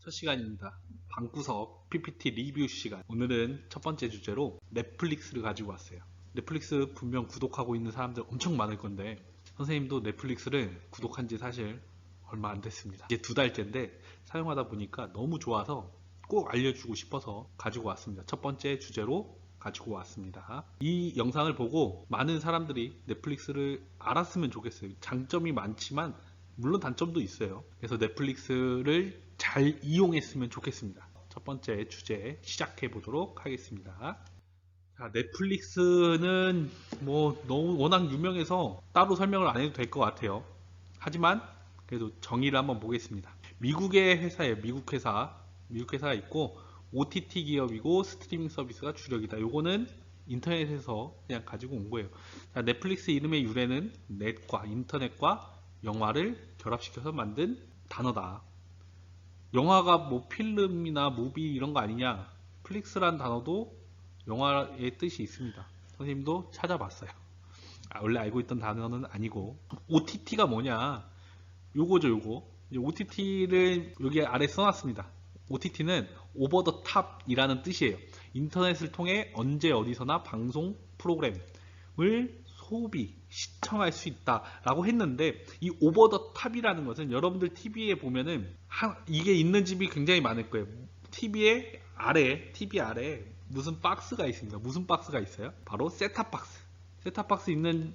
첫 시간입니다. 방구석 PPT 리뷰 시간. 오늘은 첫 번째 주제로 넷플릭스를 가지고 왔어요. 넷플릭스 분명 구독하고 있는 사람들 엄청 많을 건데 선생님도 넷플릭스를 구독한 지 사실 얼마 안 됐습니다. 이제 2달째인데 사용하다 보니까 너무 좋아서 꼭 알려주고 싶어서 가지고 왔습니다. 첫 번째 주제로 가지고 왔습니다. 이 영상을 보고 많은 사람들이 넷플릭스를 알았으면 좋겠어요. 장점이 많지만 물론 단점도 있어요. 그래서 넷플릭스를 잘 이용했으면 좋겠습니다. 첫 번째 주제 시작해 보도록 하겠습니다. 자, 넷플릭스는 너무 워낙 유명해서 따로 설명을 안 해도 될 것 같아요. 하지만 그래도 정의를 한번 보겠습니다. 미국의 회사예요. 미국 회사가 있고 OTT 기업이고 스트리밍 서비스가 주력이다. 요거는 인터넷에서 그냥 가지고 온 거예요. 자, 넷플릭스 이름의 유래는 넷과 인터넷과 영화를 결합시켜서 만든 단어다. 영화가 뭐 필름이나 무비 이런 거 아니냐? 플릭스란 단어도 영화의 뜻이 있습니다. 선생님도 찾아봤어요. 원래 알고 있던 단어는 아니고. OTT가 뭐냐? 요거죠, 요거. OTT를 여기 아래 써놨습니다. OTT는 오버 더 탑이라는 뜻이에요. 인터넷을 통해 언제 어디서나 방송 프로그램을 소비, 시청할 수 있다라고 했는데 이 오버 더 탑이라는 것은 여러분들 TV에 보면은 이게 있는 집이 굉장히 많을 거예요. TV 아래 무슨 박스가 있습니다. 무슨 박스가 있어요? 바로 셋탑 박스. 셋탑 박스 있는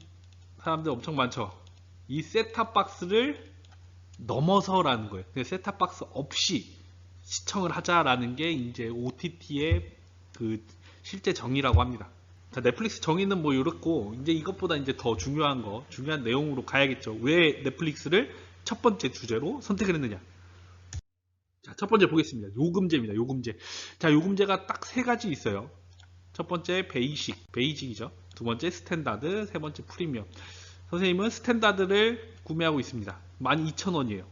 사람들 엄청 많죠. 이 셋탑 박스를 넘어서라는 거예요. 셋탑 박스 없이 시청을 하자라는 게 이제 OTT의 그 실제 정의라고 합니다. 자, 넷플릭스 정의는 뭐 이렇고 이제 이것보다 이제 더 중요한 내용으로 가야겠죠. 왜 넷플릭스를 첫 번째 주제로 선택을 했느냐? 자, 첫 번째 보겠습니다. 요금제입니다. 요금제. 자, 요금제가 딱 3가지 있어요. 첫 번째 베이직이죠. 두 번째 스탠다드, 세 번째 프리미엄. 선생님은 스탠다드를 구매하고 있습니다. 12,000원이에요.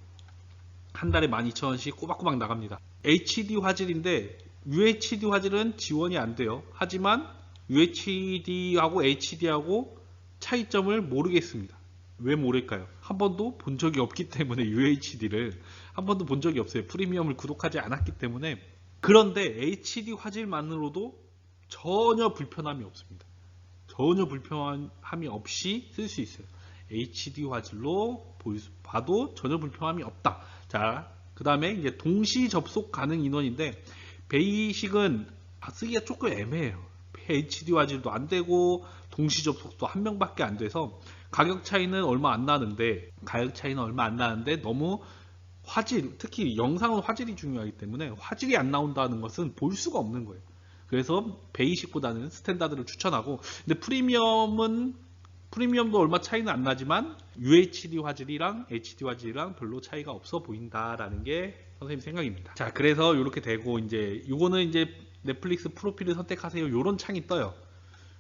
한 달에 12,000원씩 꼬박꼬박 나갑니다. HD 화질인데 UHD 화질은 지원이 안 돼요. 하지만 UHD하고 HD하고 차이점을 모르겠습니다. 왜 모를까요? 한 번도 본 적이 없기 때문에 UHD를 한 번도 본 적이 없어요. 프리미엄을 구독하지 않았기 때문에. 그런데 HD 화질만으로도 전혀 불편함이 없습니다. 전혀 불편함이 없이 쓸 수 있어요. HD 화질로 봐도 전혀 불편함이 없다. 자, 그 다음에 이제 동시 접속 가능 인원인데 베이식은 쓰기가 조금 애매해요. HD 화질도 안 되고 동시 접속도 한 명밖에 안 돼서 가격 차이는 얼마 안 나는데 너무 특히 영상은 화질이 중요하기 때문에 화질이 안 나온다는 것은 볼 수가 없는 거예요. 그래서 베이식보다는 스탠다드를 추천하고, 근데 프리미엄도 얼마 차이는 안 나지만 UHD 화질이랑 HD 화질이랑 별로 차이가 없어 보인다라는 게 선생님 생각입니다. 자, 그래서 이렇게 되고 이제 이거는 이제 넷플릭스 프로필을 선택하세요. 이런 창이 떠요.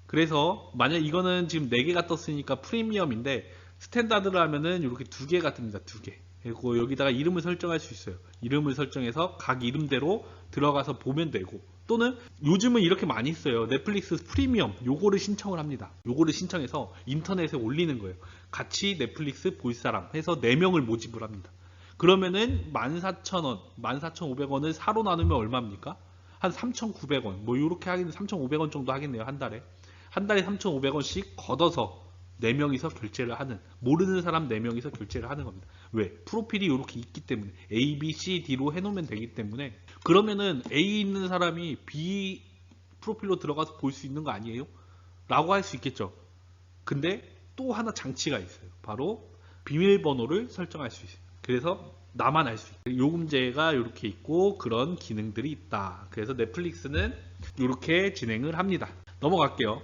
그래서 만약 이거는 지금 4개가 떴으니까 프리미엄인데 스탠다드를 하면은 이렇게 2개가 뜹니다. 2개. 그리고 여기다가 이름을 설정할 수 있어요. 이름을 설정해서 각 이름대로 들어가서 보면 되고, 또는 요즘은 이렇게 많이 써요. 넷플릭스 프리미엄 요거를 신청을 합니다. 요거를 신청해서 인터넷에 올리는 거예요. 같이 넷플릭스 볼 사람 해서 4명을 모집을 합니다. 그러면은 14,000원, 14,500원을 4로 나누면 얼마입니까? 한 3,900원, 뭐 요렇게 하긴 3,500원 정도 하겠네요. 한 달에 3,500원씩 걷어서 4명이서 결제를 하는, 모르는 사람 4명이서 결제를 하는 겁니다. 왜? 프로필이 이렇게 있기 때문에 A, B, C, D로 해놓으면 되기 때문에. 그러면은 A 있는 사람이 B 프로필로 들어가서 볼 수 있는 거 아니에요? 라고 할 수 있겠죠. 근데 또 하나 장치가 있어요. 바로 비밀번호를 설정할 수 있어요. 그래서 나만 알 수 있어요. 요금제가 이렇게 있고 그런 기능들이 있다. 그래서 넷플릭스는 이렇게 진행을 합니다. 넘어갈게요.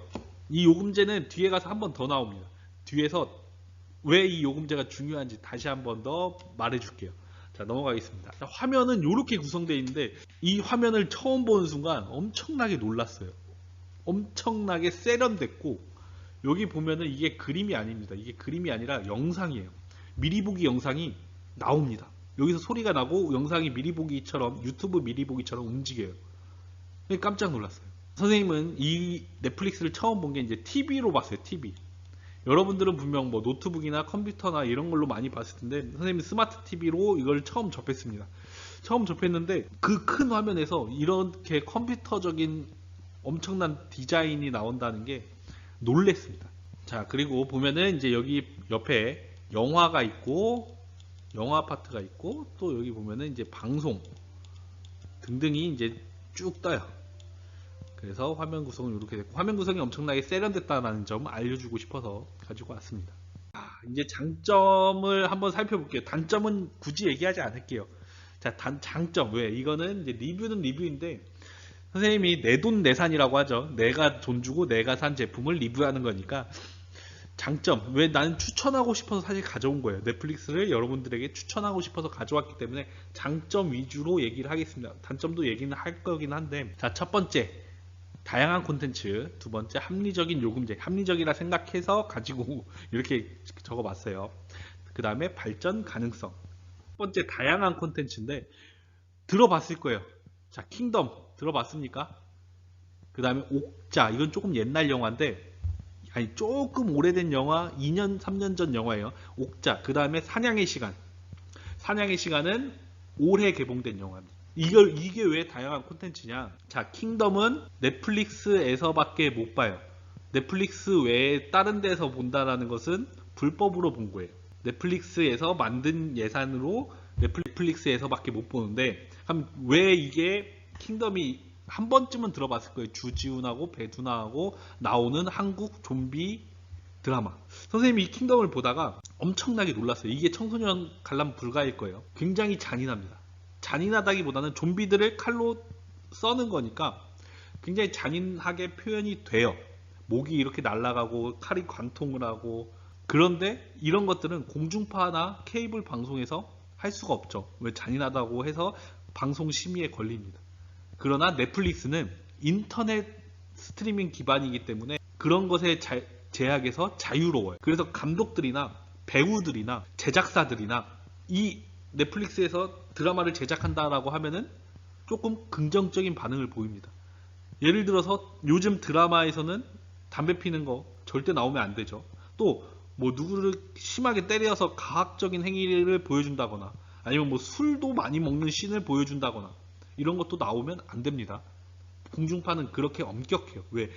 이 요금제는 뒤에 가서 한 번 더 나옵니다. 뒤에서 왜 이 요금제가 중요한지 다시 한 번 더 말해줄게요. 자, 넘어가겠습니다. 자, 화면은 이렇게 구성되어 있는데 이 화면을 처음 보는 순간 엄청나게 놀랐어요. 엄청나게 세련됐고, 여기 보면은 이게 그림이 아닙니다. 이게 그림이 아니라 영상이에요. 미리 보기 영상이 나옵니다. 여기서 소리가 나고 영상이 미리 보기처럼, 유튜브 미리 보기처럼 움직여요. 깜짝 놀랐어요. 선생님은 이 넷플릭스를 처음 본 게 이제 TV로 봤어요. TV. 여러분들은 분명 뭐 노트북이나 컴퓨터나 이런 걸로 많이 봤을 텐데 선생님은 스마트 TV로 이걸 처음 접했습니다. 처음 접했는데 그 큰 화면에서 이렇게 컴퓨터적인 엄청난 디자인이 나온다는 게 놀랬습니다. 자, 그리고 보면은 이제 여기 옆에 영화가 있고 영화 파트가 있고 또 여기 보면은 이제 방송 등등이 이제 쭉 떠요. 그래서 화면 구성은 이렇게 됐고, 화면 구성이 엄청나게 세련됐다는 점 알려주고 싶어서 가지고 왔습니다. 이제 장점을 한번 살펴볼게요. 단점은 굳이 얘기하지 않을게요. 자, 장점. 왜? 이거는 이제 리뷰는 리뷰인데 선생님이 내돈내산이라고 하죠. 내가 돈 주고 내가 산 제품을 리뷰하는 거니까. 장점. 왜? 나는 추천하고 싶어서 사실 가져온 거예요. 넷플릭스를 여러분들에게 추천하고 싶어서 가져왔기 때문에 장점 위주로 얘기를 하겠습니다. 단점도 얘기는 할 거긴 한데, 자, 첫 번째 다양한 콘텐츠, 두 번째 합리적인 요금제, 합리적이라 생각해서 가지고 이렇게 적어봤어요. 그 다음에 발전 가능성. 첫 번째 다양한 콘텐츠인데 들어봤을 거예요. 자, 킹덤 들어봤습니까? 그 다음에 옥자, 이건 조금 옛날 영화인데, 아니 조금 오래된 영화, 2년 3년 전 영화예요. 옥자. 그 다음에 사냥의 시간. 사냥의 시간은 올해 개봉된 영화입니다. 이게 왜 다양한 콘텐츠냐? 자, 킹덤은 넷플릭스에서밖에 못 봐요. 넷플릭스 외에 다른 데서 본다라는 것은 불법으로 본 거예요. 넷플릭스에서 만든 예산으로 넷플릭스에서밖에 못 보는데, 그럼 왜 이게 킹덤이 한 번쯤은 들어봤을 거예요. 주지훈하고 배두나하고 나오는 한국 좀비 드라마. 선생님이 이 킹덤을 보다가 엄청나게 놀랐어요. 이게 청소년 관람 불가일 거예요. 굉장히 잔인합니다. 잔인하다기보다는 좀비들을 칼로 써는 거니까 굉장히 잔인하게 표현이 돼요. 목이 이렇게 날아가고 칼이 관통을 하고. 그런데 이런 것들은 공중파나 케이블 방송에서 할 수가 없죠. 왜? 잔인하다고 해서 방송 심의에 걸립니다. 그러나 넷플릭스는 인터넷 스트리밍 기반이기 때문에 그런 것에 제약에서 자유로워요. 그래서 감독들이나 배우들이나 제작사들이나 이 넷플릭스에서 드라마를 제작한다라고 하면은 조금 긍정적인 반응을 보입니다. 예를 들어서 요즘 드라마에서는 담배 피는 거 절대 나오면 안 되죠. 또 뭐 누구를 심하게 때려서 가학적인 행위를 보여준다거나 아니면 뭐 술도 많이 먹는 씬을 보여준다거나 이런 것도 나오면 안 됩니다. 공중파는 그렇게 엄격해요. 왜?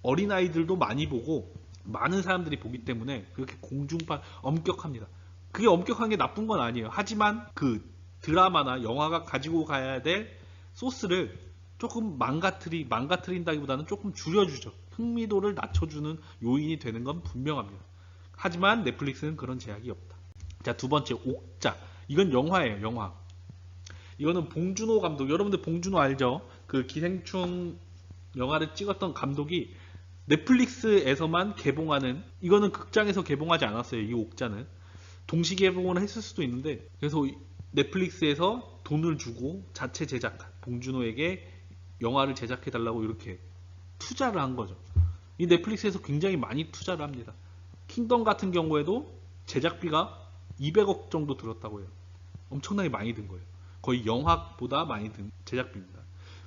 어린아이들도 많이 보고 많은 사람들이 보기 때문에 그렇게 공중파 엄격합니다. 그게 엄격한 게 나쁜 건 아니에요. 하지만 그 드라마나 영화가 가지고 가야 될 소스를 조금 망가뜨린다기보다는 조금 줄여주죠. 흥미도를 낮춰주는 요인이 되는 건 분명합니다. 하지만 넷플릭스는 그런 제약이 없다. 자, 두 번째 옥자. 이건 영화예요. 영화. 이거는 봉준호 감독. 여러분들 봉준호 알죠? 그 기생충 영화를 찍었던 감독이 넷플릭스에서만 개봉하는, 이거는 극장에서 개봉하지 않았어요. 이 옥자는 동시 개봉을 했을 수도 있는데, 그래서 넷플릭스에서 돈을 주고 자체 제작한 봉준호에게 영화를 제작해 달라고 이렇게 투자를 한 거죠. 이 넷플릭스에서 굉장히 많이 투자를 합니다. 킹덤 같은 경우에도 제작비가 200억 정도 들었다고 해요. 엄청나게 많이 든 거예요. 거의 영화보다 많이 든 제작비입니다.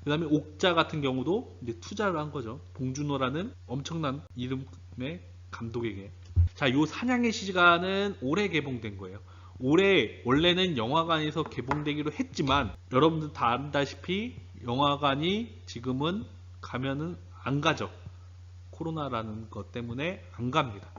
그 다음에 옥자 같은 경우도 이제 투자를 한 거죠. 봉준호라는 엄청난 이름의 감독에게. 자, 요 사냥의 시간은 올해 개봉된 거예요. 올해 원래는 영화관에서 개봉되기로 했지만 여러분들 다 안다시피 영화관이 지금은 가면은 안 가죠. 코로나라는 것 때문에 안 갑니다.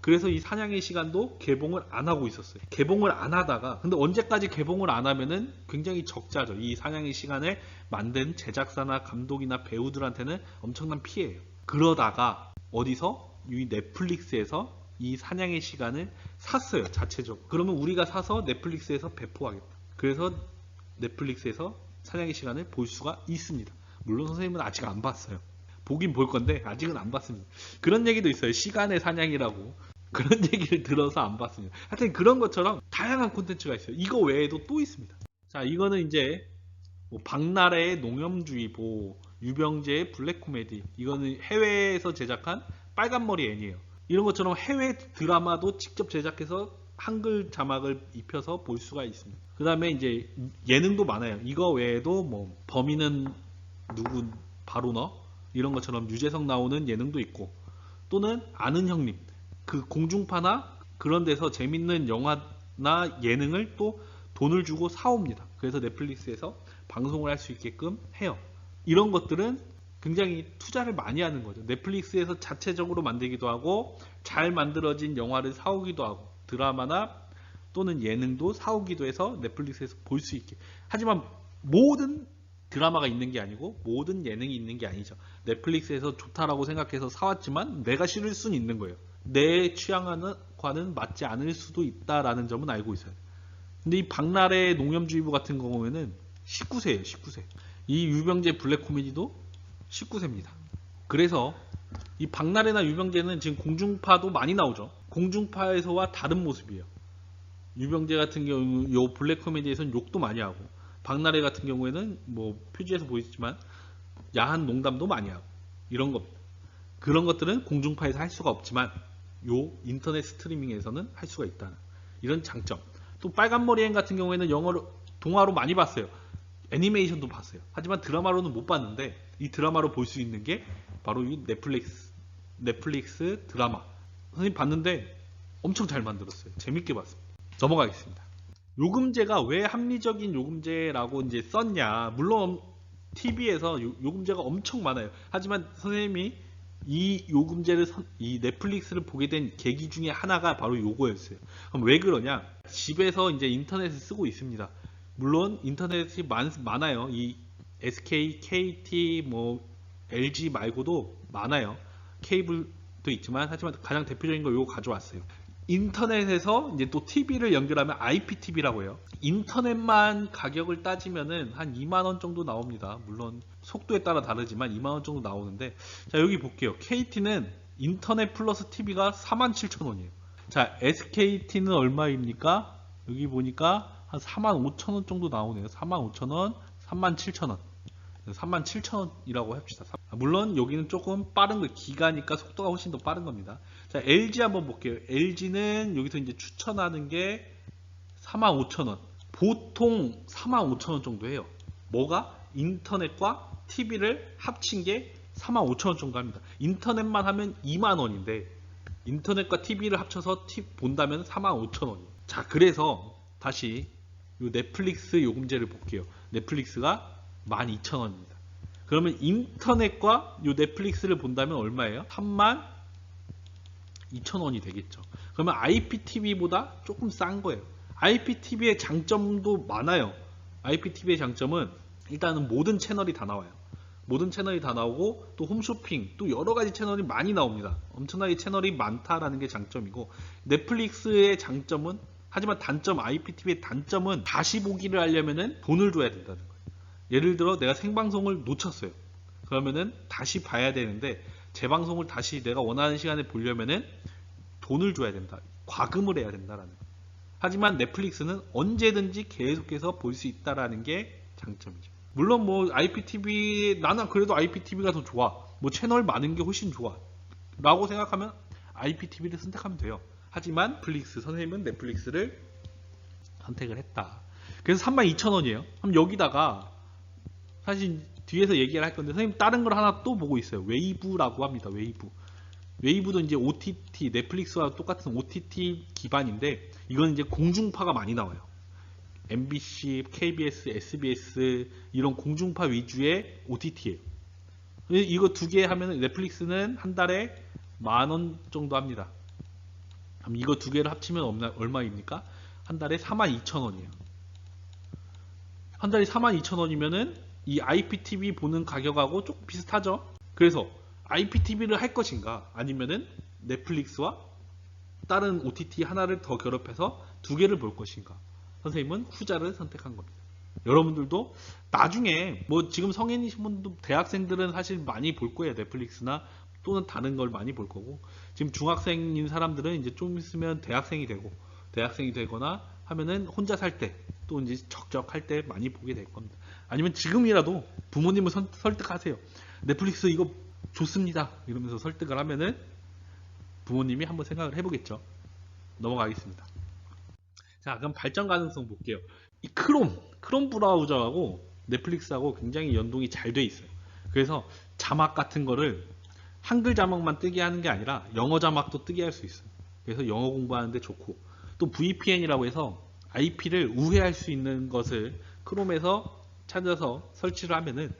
그래서 이 사냥의 시간도 개봉을 안 하고 있었어요. 개봉을 안 하다가, 근데 언제까지 개봉을 안 하면은 굉장히 적자죠. 이 사냥의 시간을 만든 제작사나 감독이나 배우들한테는 엄청난 피해예요. 그러다가 어디서 이 넷플릭스에서 이 사냥의 시간을 샀어요. 자체적으로. 그러면 우리가 사서 넷플릭스에서 배포하겠다. 그래서 넷플릭스에서 사냥의 시간을 볼 수가 있습니다. 물론 선생님은 아직 안 봤어요. 보긴 볼 건데 아직은 안 봤습니다. 그런 얘기도 있어요. 시간의 사냥이라고. 그런 얘기를 들어서 안 봤습니다. 하여튼 그런 것처럼 다양한 콘텐츠가 있어요. 이거 외에도 또 있습니다. 자, 이거는 이제 뭐 박나래의 농염주의보, 유병재의 블랙코미디, 이거는 해외에서 제작한 빨간머리 애니에요. 이런 것처럼 해외 드라마도 직접 제작해서 한글 자막을 입혀서 볼 수가 있습니다. 그 다음에 이제 예능도 많아요. 이거 외에도 뭐 범인은 누구 바로 너? 이런 것처럼 유재석 나오는 예능도 있고, 또는 아는 형님, 그 공중파나 그런 데서 재밌는 영화나 예능을 또 돈을 주고 사옵니다. 그래서 넷플릭스에서 방송을 할 수 있게끔 해요. 이런 것들은 굉장히 투자를 많이 하는 거죠. 넷플릭스에서 자체적으로 만들기도 하고 잘 만들어진 영화를 사오기도 하고 드라마나 또는 예능도 사오기도 해서 넷플릭스에서 볼 수 있게. 하지만 모든 드라마가 있는 게 아니고 모든 예능이 있는 게 아니죠. 넷플릭스에서 좋다라고 생각해서 사왔지만 내가 싫을 수는 있는 거예요. 내 취향과는 맞지 않을 수도 있다라는 점은 알고 있어요. 근데 이 박나래 농염주의보 같은 경우에는 19세예요. 19세. 이 유병재 블랙 코미디도 19세입니다. 그래서 이 박나래나 유병재는 지금 공중파도 많이 나오죠. 공중파에서와 다른 모습이에요. 유병재 같은 경우 요 블랙 코미디에서는 욕도 많이 하고 박나래 같은 경우에는 뭐 표지에서 보이지만 야한 농담도 많이 하고 이런 겁니다. 그런 것들은 공중파에서 할 수가 없지만 요 인터넷 스트리밍에서는 할 수가 있다는 이런 장점. 또 빨간머리행 같은 경우에는 영어로 동화로 많이 봤어요. 애니메이션도 봤어요. 하지만 드라마로는 못 봤는데 이 드라마로 볼 수 있는 게 바로 이 넷플릭스 드라마. 선생님 봤는데 엄청 잘 만들었어요. 재밌게 봤습니다. 넘어가겠습니다. 요금제가 왜 합리적인 요금제라고 이제 썼냐. 물론 TV에서 요금제가 엄청 많아요. 하지만 선생님이 이 요금제를 이 넷플릭스를 보게 된 계기 중에 하나가 바로 요거였어요. 그럼 왜 그러냐? 집에서 이제 인터넷을 쓰고 있습니다. 물론 인터넷이 많아요. 이 SK, KT, 뭐 LG 말고도 많아요. 케이블도 있지만 하지만 가장 대표적인 거 요거 가져왔어요. 인터넷에서 이제 또 TV를 연결하면 IPTV라고 해요. 인터넷만 가격을 따지면은 한 2만원 정도 나옵니다. 물론 속도에 따라 다르지만 2만원 정도 나오는데, 자 여기 볼게요. KT는 인터넷 플러스 TV가 47,000원이에요. 자 SKT는 얼마입니까? 여기 보니까 한 45,000원 정도 나오네요. 45,000원, 37,000원. 37,000원이라고 합시다. 물론 여기는 조금 빠른 거, 기가니까 속도가 훨씬 더 빠른 겁니다. 자, LG 한번 볼게요. LG는 여기서 이제 추천하는 게 45,000원. 보통 45,000원 정도 해요. 뭐가? 인터넷과 TV를 합친 게 45,000원 정도 합니다. 인터넷만 하면 2만원인데 인터넷과 TV를 합쳐서 본다면 45,000원이에요. 자, 그래서 다시 요 넷플릭스 요금제를 볼게요. 넷플릭스가 12,000원입니다. 그러면 인터넷과 요 넷플릭스를 본다면 얼마예요? 32,000원이 되겠죠. 그러면 IPTV보다 조금 싼 거예요. IPTV의 장점도 많아요. IPTV의 장점은 일단은 모든 채널이 다 나와요. 모든 채널이 다 나오고 또 홈쇼핑 또 여러가지 채널이 많이 나옵니다. 엄청나게 채널이 많다라는 게 장점이고, 넷플릭스의 장점은, 하지만 단점, IPTV의 단점은 다시 보기를 하려면은 돈을 줘야 된다는 거예요. 예를 들어 내가 생방송을 놓쳤어요. 그러면은 다시 봐야 되는데 재방송을 다시 내가 원하는 시간에 보려면은 돈을 줘야 된다. 과금을 해야 된다라는 거예요. 하지만 넷플릭스는 언제든지 계속해서 볼 수 있다라는 게 장점이죠. 물론 뭐 IPTV, 나는 그래도 IPTV가 더 좋아. 뭐 채널 많은 게 훨씬 좋아. 라고 생각하면 IPTV를 선택하면 돼요. 하지만 넷플릭스, 선생님은 넷플릭스를 선택을 했다. 그래서 32,000원이에요. 그럼 여기다가 사실 뒤에서 얘기를 할 건데 선생님 다른 걸 하나 또 보고 있어요. 웨이브라고 합니다. 웨이브. 웨이브도 이제 OTT, 넷플릭스와 똑같은 OTT 기반인데 이건 이제 공중파가 많이 나와요. MBC, KBS, SBS 이런 공중파 위주의 OTT예요. 이거 두 개 하면 넷플릭스는 한 달에 10,000원 정도 합니다. 그럼 이거 두 개를 합치면 얼마입니까? 한 달에 42,000원이에요. 한 달에 42,000원이면은 이 IPTV 보는 가격하고 조금 비슷하죠. 그래서 IPTV를 할 것인가 아니면은 넷플릭스와 다른 OTT 하나를 더 결합해서 두 개를 볼 것인가. 선생님은 후자를 선택한 겁니다. 여러분들도 나중에 뭐 지금 성인이신 분도 대학생들은 사실 많이 볼 거예요. 넷플릭스나 또는 다른 걸 많이 볼 거고, 지금 중학생인 사람들은 이제 좀 있으면 대학생이 되거나 하면은 혼자 살 때 또 이제 적적할 때 많이 보게 될 겁니다. 아니면 지금이라도 부모님을 설득하세요. 넷플릭스 이거 좋습니다. 이러면서 설득을 하면은 부모님이 한번 생각을 해보겠죠. 넘어가겠습니다. 자, 그럼 발전 가능성 볼게요. 이 크롬 브라우저하고 넷플릭스하고 굉장히 연동이 잘 돼 있어요. 그래서 자막 같은 거를 한글 자막만 뜨게 하는 게 아니라 영어 자막도 뜨게 할 수 있어요. 그래서 영어 공부하는데 좋고, 또 VPN이라고 해서 IP를 우회할 수 있는 것을 크롬에서 찾아서 설치를 하면은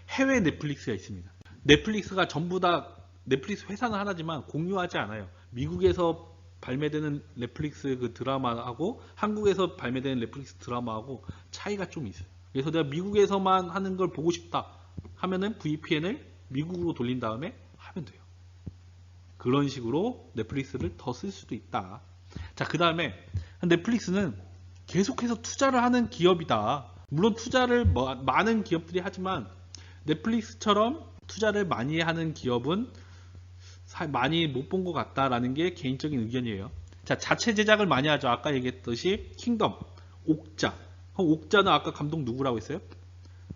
해외 넷플릭스가 있습니다. 넷플릭스가 전부 다 넷플릭스 회사는 하나지만 공유하지 않아요. 미국에서 발매되는 넷플릭스 그 드라마하고 한국에서 발매되는 넷플릭스 드라마하고 차이가 좀 있어요. 그래서 내가 미국에서만 하는 걸 보고 싶다 하면은 VPN을 미국으로 돌린 다음에 하면 돼요. 그런 식으로 넷플릭스를 더 쓸 수도 있다. 자, 그 다음에 넷플릭스는 계속해서 투자를 하는 기업이다. 물론 투자를 많은 기업들이 하지만 넷플릭스처럼 투자를 많이 하는 기업은 많이 못 본 것 같다라는 게 개인적인 의견이에요. 자, 자체 제작을 많이 하죠. 아까 얘기했듯이 킹덤, 옥자. 옥자는 아까 감독 누구라고 했어요?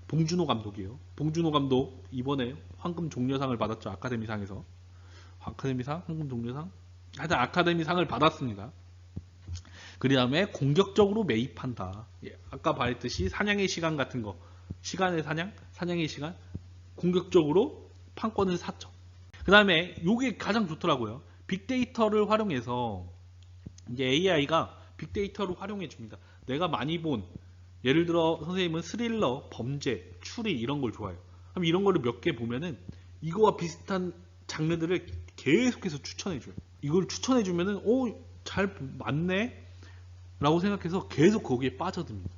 봉준호 감독이에요. 봉준호 감독 이번에 황금 종려상을 받았죠. 아카데미상에서. 아카데미상? 황금 종려상? 하여튼 아카데미상을 받았습니다. 그 다음에 공격적으로 매입한다. 예, 아까 말했듯이 사냥의 시간 같은 거. 시간의 사냥? 사냥의 시간? 공격적으로 판권을 샀죠. 그 다음에 요게 가장 좋더라고요. 빅데이터를 활용해서 이제 AI가 빅데이터를 활용해 줍니다. 내가 많이 본 예를 들어 선생님은 스릴러, 범죄, 추리 이런 걸 좋아해요. 그럼 이런 거를 몇 개 보면은 이거와 비슷한 장르들을 계속해서 추천해 줘요. 이걸 추천해 주면은 잘 맞네 라고 생각해서 계속 거기에 빠져듭니다.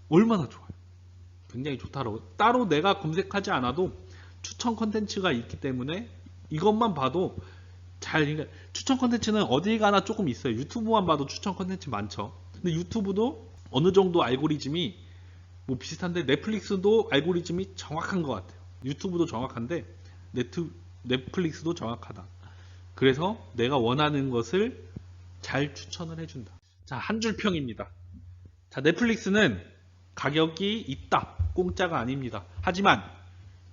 얼마나 좋아요. 굉장히 좋다라고. 따로 내가 검색하지 않아도 추천 컨텐츠가 있기 때문에 이것만 봐도 그러니까 추천 컨텐츠는 어딜 가나 조금 있어요. 유튜브만 봐도 추천 컨텐츠 많죠. 근데 유튜브도 어느 정도 알고리즘이 뭐 비슷한데 넷플릭스도 알고리즘이 정확한 것 같아요. 유튜브도 정확한데 넷플릭스도 정확하다. 그래서 내가 원하는 것을 잘 추천을 해준다. 자, 한 줄 평입니다. 자, 넷플릭스는 가격이 있다. 공짜가 아닙니다. 하지만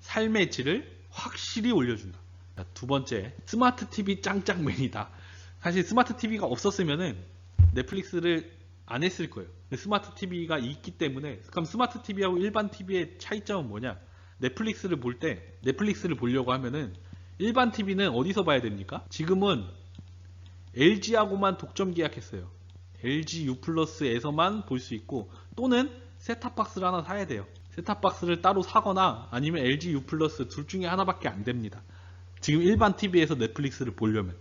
삶의 질을 확실히 올려준다. 자, 두 번째, 스마트 TV 짱짱맨이다. 사실 스마트 TV가 없었으면은 넷플릭스를 안 했을 거예요. 스마트 TV가 있기 때문에. 그럼 스마트 TV하고 일반 TV의 차이점은 뭐냐? 넷플릭스를 보려고 하면은 일반 TV는 어디서 봐야 됩니까? 지금은 LG하고만 독점 계약했어요. LG U+에서만 볼 수 있고 또는 셋탑박스를 하나 사야 돼요. 셋탑박스를 따로 사거나 아니면 LG U+ 둘 중에 하나밖에 안 됩니다. 지금 일반 TV에서 넷플릭스를 보려면.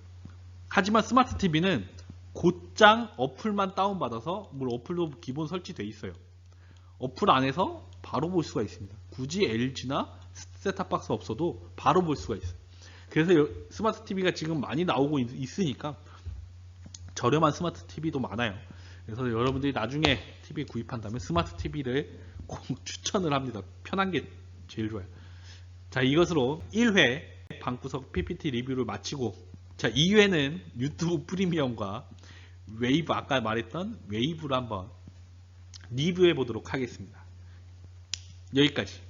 하지만 스마트 TV는 곧장 어플만 다운받아서 물론 어플도 기본 설치되어 있어요. 어플 안에서 바로 볼 수가 있습니다. 굳이 LG나 셋탑박스 없어도 바로 볼 수가 있어요. 그래서 스마트 TV가 지금 많이 나오고 있으니까 저렴한 스마트 TV도 많아요. 그래서 여러분들이 나중에 TV 구입한다면 스마트 TV를 꼭 추천을 합니다. 편한 게 제일 좋아요. 자, 이것으로 1회 방구석 PPT 리뷰를 마치고, 자, 2회는 유튜브 프리미엄과 웨이브, 아까 말했던 웨이브를 한번 리뷰해 보도록 하겠습니다. 여기까지.